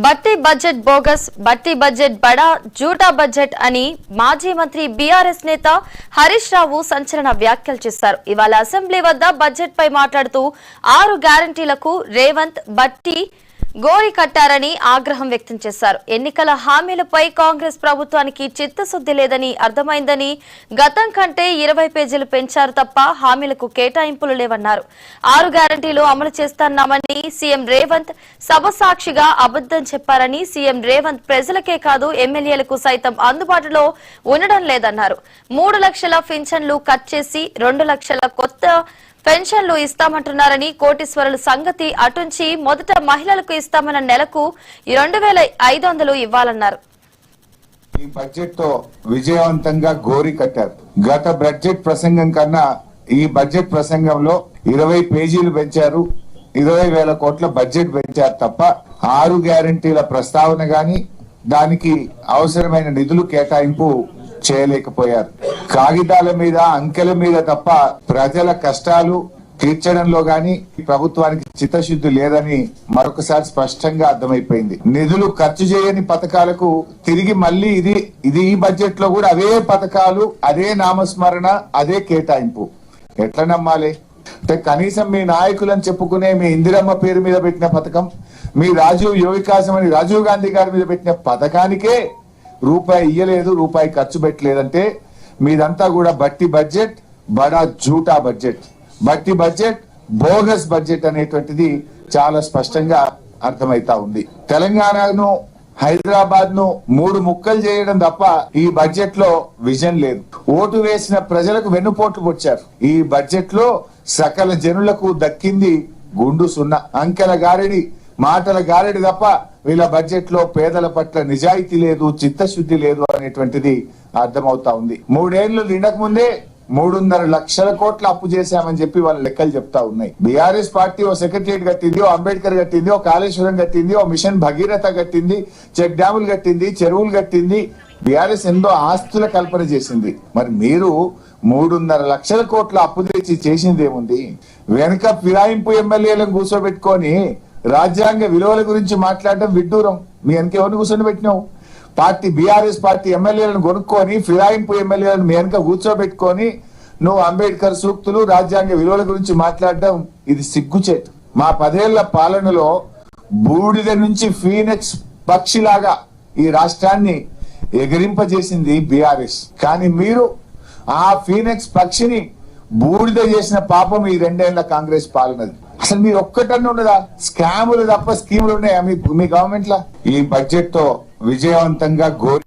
బట్టి budget bogus, బట్టి budget బడా, జూటా బడ్జెట్ అని మాజీ మంత్రి బీఆర్ఎస్ నేత హరీష్ రావు సంచలన వ్యాఖ్యలు చేశారు. ఇవాళ అసెంబ్లీ వద్ద బడ్జెట్ పై మాట్లాడుతూ 6 గ్యారంటీలకు రేవంత్, బట్టి గోరి కట్టారని ఆగ్రహం వ్యక్తం చేశారు. ఎన్నికల హామీలపై కాంగ్రెస్ ప్రభుత్వానికి చిత్తశుద్ధి లేదని అర్థమైందని, గతం కంటే 20 పేజీలు పెంచారు తప్ప హామీలకు కేటాయింపులు లేవన్నారు. 6 గ్యారంటీలు అమలు చేస్తున్నామని సీఎం రేవంత్ సభ సాక్షిగా అబద్ధం చెప్పారని, సీఎం రేవంత్ ప్రజలకే కాదు ఎమ్మెల్యేలకు సైతం అందుబాటులో ఉండడం లేదన్నారు. 3 లక్షల పింఛన్లు కట్ చేసి 2 లక్షల కొత్త పెన్షన్లు ఇస్తామంటున్నారని, కోటీశ్వరుల సంగతి అటుంచి మొదట మహిళలకు ఇస్తామన్న నెలకు 2500 ఇవ్వాలన్నారు. ఈ బడ్జెట్ తో విజయవంతంగా గోరి కట్టారు. గత బడ్జెట్ ప్రసంగం కన్నా ఈ బడ్జెట్ ప్రసంగంలో 20 పేజీలు పెంచారు, 20,000 కోట్ల బడ్జెట్ పెంచారు తప్ప 6 గ్యారంటీల ప్రస్తావన గాని దానికి అవసరమైన నిధులు కేటాయింపు చేయలేకపోయారు. కాగితాల మీద, అంకెల మీద తప్ప ప్రజల కష్టాలు తీర్చడంలో గాని ప్రభుత్వానికి చిత్తశుద్ధి లేదని మరొకసారి స్పష్టంగా అర్థమైపోయింది. నిధులు ఖర్చు చేయని పథకాలకు తిరిగి మళ్లీ ఇది ఈ బడ్జెట్ లో కూడా అవే పథకాలు, అదే నామస్మరణ, అదే కేటాయింపు. ఎట్లా నమ్మాలి? అంటే కనీసం మీ నాయకులని చెప్పుకునే మీ ఇందిరమ్మ పేరు మీద పెట్టిన పథకం, మీ రాజీవ్ యువ వికాసం అని రాజీవ్ గాంధీ గారి మీద పెట్టిన పథకానికే రూపాయి ఇయ్యలేదు, రూపాయి ఖర్చు పెట్టలేదంటే మీదంతా కూడా బట్టి బడ్జెట్, బడా జూటా బడ్జెట్, బట్టి బడ్జెట్, బోగస్ బడ్జెట్ అనేటువంటిది చాలా స్పష్టంగా అర్థమైతా ఉంది. తెలంగాణను, హైదరాబాద్ ను 3 ముక్కలు చేయడం తప్ప ఈ బడ్జెట్ లో విజన్ లేదు. ఓటు వేసిన ప్రజలకు వెన్నుపోట్లు పొడిచారు. ఈ బడ్జెట్ లో సకల జనులకు దక్కింది గుండు సున్నా. అంకెల గారిడి, మాటల గారిడి తప్ప వీళ్ళ బడ్జెట్ లో పేదల పట్ల నిజాయితీ లేదు, చిత్తశుద్ధి లేదు అనేటువంటిది అర్థమవుతా ఉంది. 3 ఏళ్లు నిండక ముందే 3.5 లక్షల కోట్ల అప్పు చేశామని చెప్పి వాళ్ళ లెక్కలు చెప్తా ఉన్నాయి. బీఆర్ఎస్ పార్టీ ఓ సెక్రటరియట్ కట్టింది, ఓ అంబేద్కర్ కట్టింది, ఓ కాళేశ్వరం కట్టింది, ఓ మిషన్ భగీరథ కట్టింది, చెక్ డ్యాములు కట్టింది, చెరువులు కట్టింది. బీఆర్ఎస్ ఎంతో ఆస్తుల కల్పన చేసింది. మరి మీరు 3.5 లక్షల కోట్ల అప్పు తెచ్చి చేసింది ఏముంది? వెనుక ఫిరాయింపు ఎమ్మెల్యేలను కూర్చోబెట్టుకొని రాజ్యాంగ విలువల గురించి మాట్లాడడం విడ్డూరం. మీ వెనక ఎవరిని కూర్చొని పెట్టినావు? పార్టీ బీఆర్ఎస్ పార్టీ ఎమ్మెల్యేలను కొనుక్కొని ఫిరాయింపు ఎమ్మెల్యేలను మీ వెనక కూర్చోబెట్టుకొని నువ్వు అంబేద్కర్ సూక్తులు, రాజ్యాంగ విలువల గురించి మాట్లాడడం ఇది సిగ్గుచేటు. మా 10 ఏళ్ల పాలనలో బూడిద నుంచి ఫీనిక్స్ పక్షిలాగా ఈ రాష్ట్రాన్ని ఎగిరింపజేసింది బీఆర్ఎస్. కానీ మీరు ఆ ఫీనిక్స్ పక్షిని బూడిద చేసిన పాపం ఈ 2 ఏళ్ల కాంగ్రెస్ పాలనది. అసలు మీరు ఒక్కటన్నా ఉన్నదా? స్కాములు తప్ప స్కీములు ఉన్నాయా మీ గవర్నమెంట్ లా? ఈ బడ్జెట్ తో విజయవంతంగా గోరి